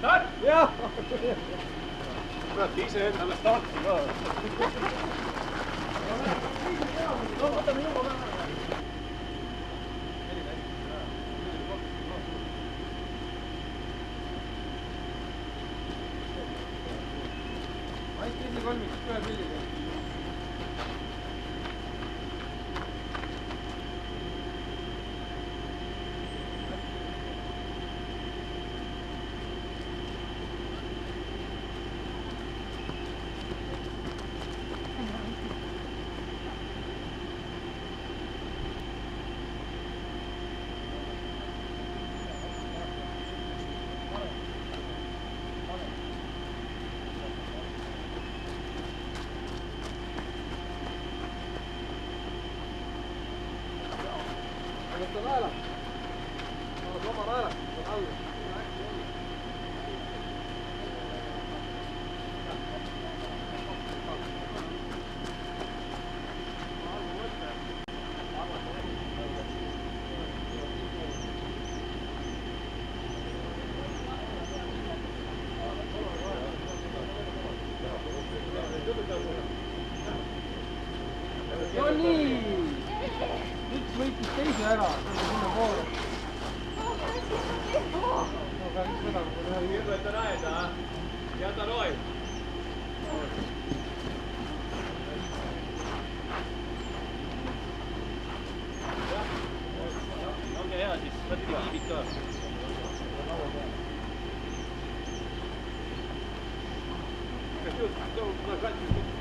Start! jah! kurat, iseendale starti ka. No võtame juba ka. Mait esikolmik, ühe pilliga. Võtta naela. Annad oma naela. Võtta alla. No nii! Üks võitis teise ära, sinna poole. Aga mis seda? Hirveta näeda, jäta noin. Onge hea siis, võtke kiibid ka. Kas jõud, tõu, kuna katsid